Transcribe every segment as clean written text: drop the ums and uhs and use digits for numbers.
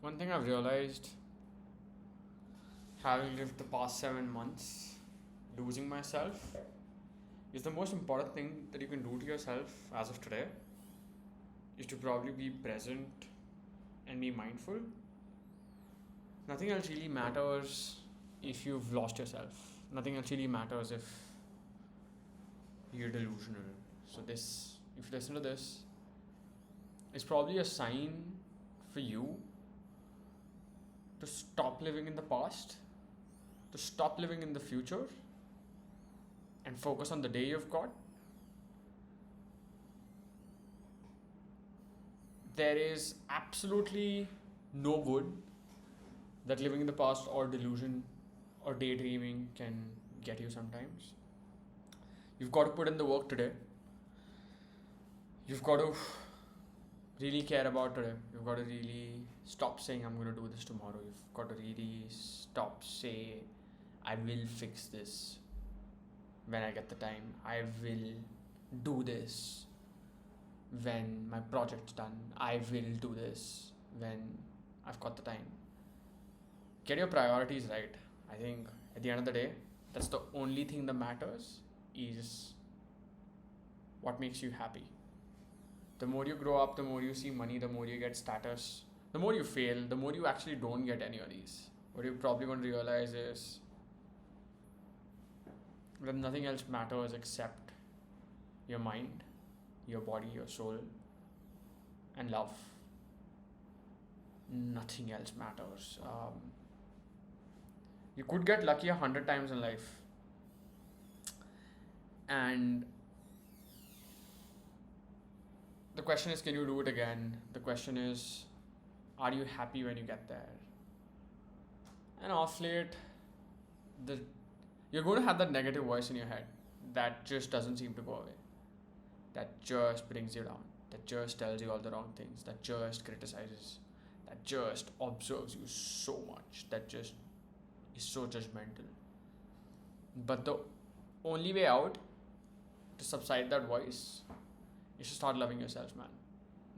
One thing I've realized, having lived the past 7 months, losing myself, is the most important thing that you can do to yourself as of today is to probably be present and be mindful. Nothing else really matters if you've lost yourself. Nothing else really matters if you're delusional. So, this, if you listen to this, it's probably a sign for you to stop living in the past, to stop living in the future, and focus on the day you've got. There is absolutely no good that living in the past or delusion or daydreaming can get you sometimes. You've got to put in the work today. You've got to really care about today. You've got to really stop saying I'm going to do this tomorrow. You've got to really stop say I will fix this when I get the time. I will do this when my project's done. I will do this when I've got the time. Get your priorities right. I think at the end of the day, that's the only thing that matters is what makes you happy. The more you grow up, the more you see money, the more you get status, the more you fail, the more you actually don't get any of these. What you're probably going to realize is that nothing else matters except your mind, your body, your soul, and love. Nothing else matters. You could get lucky 100 times in life, and the question is, can you do it again? The question is, are you happy when you get there? And off late, the you're going to have that negative voice in your head that just doesn't seem to go away. That just brings you down. That just tells you all the wrong things. That just criticizes. That just observes you so much. That just is so judgmental. But the only way out to subside that voice is to start loving yourself, man.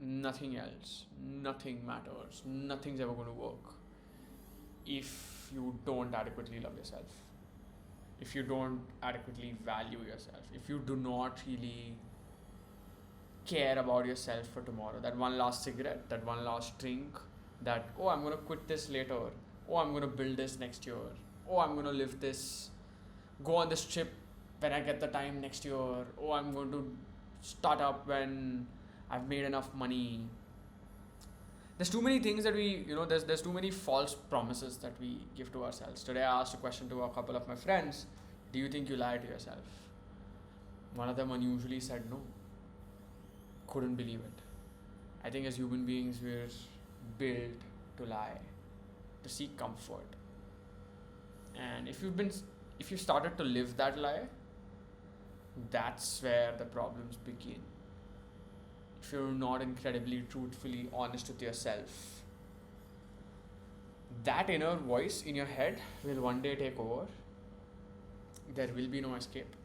Nothing else. Nothing matters. Nothing's ever going to work if you don't adequately love yourself. If you don't adequately value yourself. If you do not really care about yourself for tomorrow. That one last cigarette, that one last drink, that, oh, I'm going to quit this later. Oh, I'm going to build this next year. Oh, I'm going to live this, go on this trip when I get the time next year. Oh, I'm going to start up when I've made enough money. There's too many things that there's too many false promises that we give to ourselves. Today I asked a question to a couple of my friends. Do you think you lie to yourself? One of them unusually said no. Couldn't believe it. I think as human beings we're built to lie, to seek comfort. And if you started to live that lie, that's where the problems begin. If you're not incredibly truthfully honest with yourself, that inner voice in your head will one day take over. There will be no escape.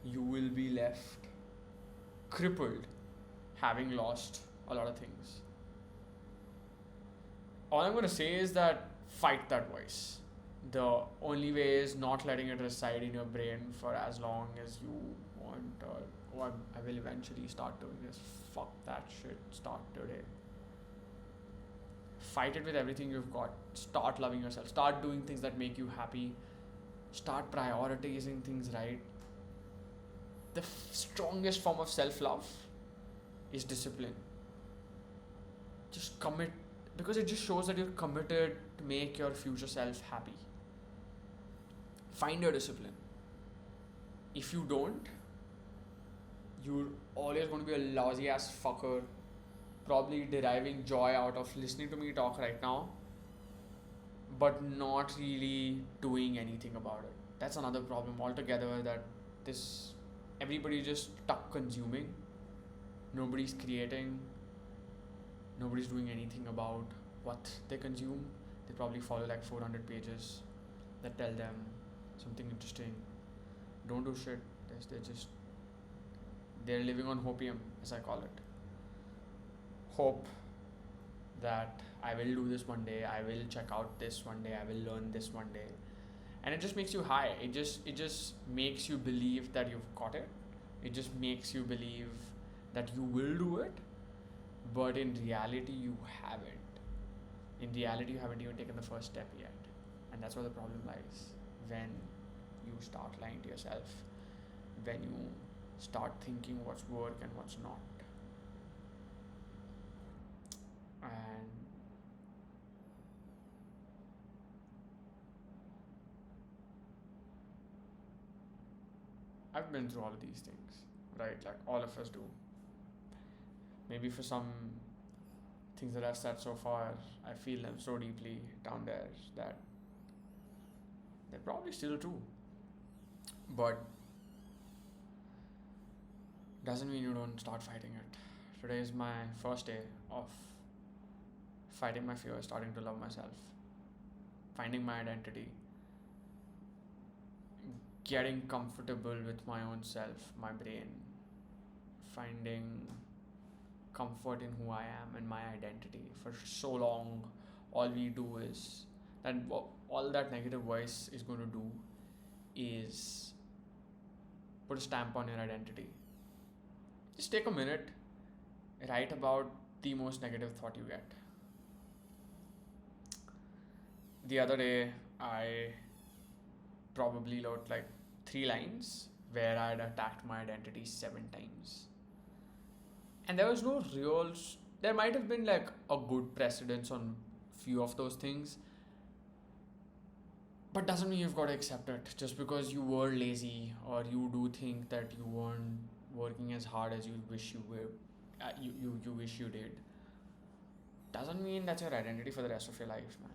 You will be left crippled, having lost a lot of things. All I'm going to say is that fight that voice. The only way is not letting it reside in your brain for as long as you want. I will eventually start doing this. Fuck that shit. Start today. Fight it with everything you've got. Start loving yourself. Start doing things that make you happy. Start prioritizing things right. The strongest form of self-love is discipline. Just commit, because it just shows that you're committed to make your future self happy. Find your discipline. If you don't, you're always going to be a lousy ass fucker, probably deriving joy out of listening to me talk right now, but not really doing anything about it. That's another problem altogether, that this everybody just stuck consuming. Nobody's creating. Nobody's doing anything about what they consume. They probably follow like 400 pages that tell them something interesting. Don't do shit. They're living on hopium, as I call it. Hope that I will do this one day, I will check out this one day, I will learn this one day. And it just makes you high. It just makes you believe that you've got it. It just makes you believe that you will do it, but in reality you haven't. In reality you haven't even taken the first step yet. And that's where the problem lies. When you start lying to yourself, when you start thinking what's work and what's not. And I've been through all of these things, right? Like all of us do. Maybe for some things that I've said so far, I feel them so deeply down there that they're probably still true. But doesn't mean you don't start fighting it. Today is my first day of fighting my fear, starting to love myself, finding my identity, getting comfortable with my own self, my brain, finding comfort in who I am and my identity. For so long, all we do is that all that negative voice is going to do is put a stamp on your identity. Just take a minute, write about the most negative thought you get. The other day, I probably wrote like 3 lines where I'd attacked my identity 7 times. And there was no there might have been like a good precedence on few of those things, but doesn't mean you've got to accept it just because you were lazy or you do think that you weren't working as hard as you wish you were, you wish you did. Doesn't mean that's your identity for the rest of your life, man.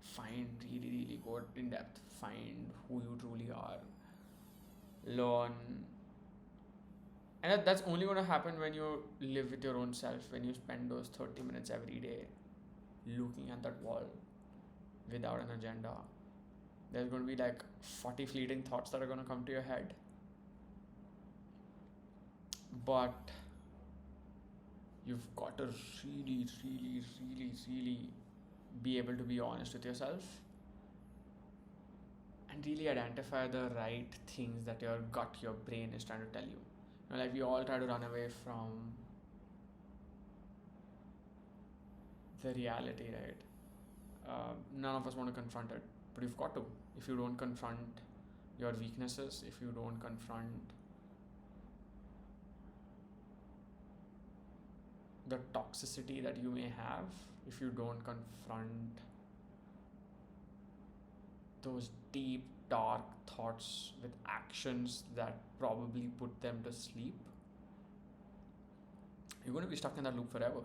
Find really go in depth, find who you truly are, learn. And that's only going to happen when you live with your own self, when you spend those 30 minutes every day looking at that wall without an agenda. There's going to be like 40 fleeting thoughts that are going to come to your head, but you've got to really be able to be honest with yourself and really identify the right things that your gut, your brain is trying to tell you. You know, like we all try to run away from the reality, right? None of us want to confront it, but you've got to. If you don't confront your weaknesses, if you don't confront the toxicity that you may have, if you don't confront those deep, dark thoughts with actions that probably put them to sleep, you're going to be stuck in that loop forever.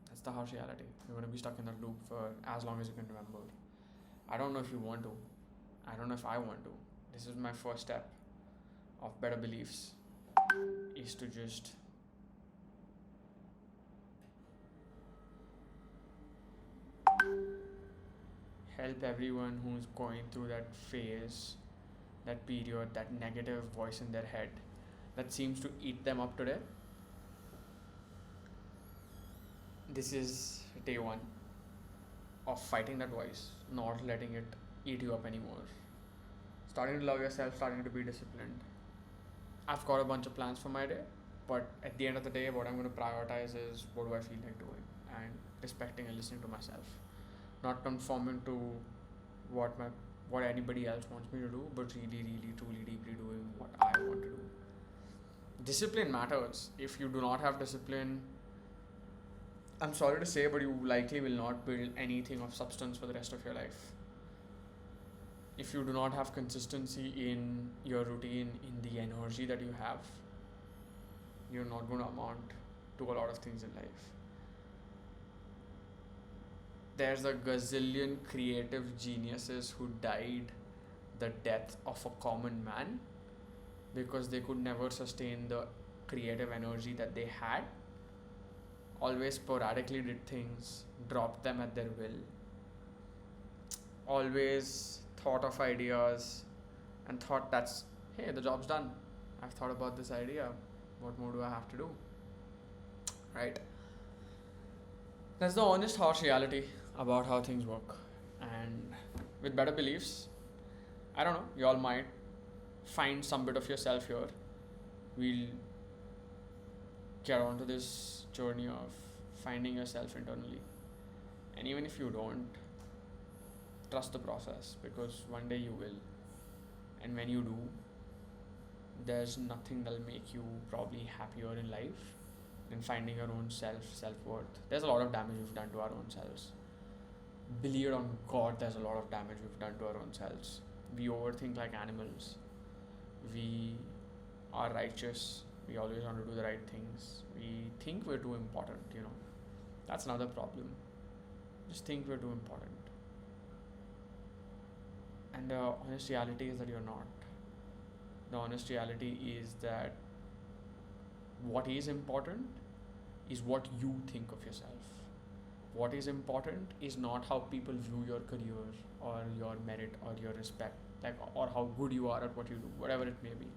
That's the harsh reality. You're going to be stuck in that loop for as long as you can remember. I don't know if you want to. I don't know if I want to. This is my first step of better beliefs, is to just help everyone who's going through that phase, that period, that negative voice in their head that seems to eat them up today. This is day 1 of fighting that voice, not letting it eat you up anymore. Starting to love yourself, starting to be disciplined. I've got a bunch of plans for my day, but at the end of the day, what I'm going to prioritize is what do I feel like doing, and respecting and listening to myself. Not conforming to what anybody else wants me to do, but really, truly, deeply doing what I want to do. Discipline matters. If you do not have discipline, I'm sorry to say, but you likely will not build anything of substance for the rest of your life. If you do not have consistency in your routine, in the energy that you have, you're not going to amount to a lot of things in life. There's a gazillion creative geniuses who died the death of a common man because they could never sustain the creative energy that they had. Always sporadically did things, dropped them at their will. Always thought of ideas and thought that's, hey, the job's done. I've thought about this idea. What more do I have to do? Right? That's the honest, harsh reality about how things work. And with better beliefs, I don't know, you all might find some bit of yourself here. We'll get onto this journey of finding yourself internally. And even if you don't, trust the process, because one day you will. And when you do, there's nothing that'll make you probably happier in life than finding your own self worth. There's a lot of damage we've done to our own selves. Believe it on God, there's a lot of damage we've done to our own selves. We overthink like animals. We are righteous. We always want to do the right things. We think we're too important. That's another problem. Just think we're too important. And the honest reality is that you're not. The honest reality is that what is important is what you think of yourself. What is important is not how people view your career or your merit or your respect, or how good you are at what you do, whatever it may be.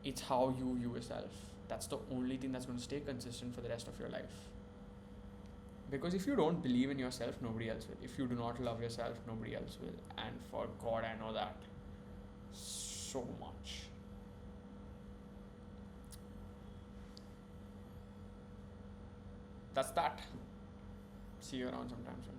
It's how you view yourself. That's the only thing that's going to stay consistent for the rest of your life. Because if you don't believe in yourself, nobody else will. If you do not love yourself, nobody else will. And for God, I know that so much. That's that. See you around sometime soon.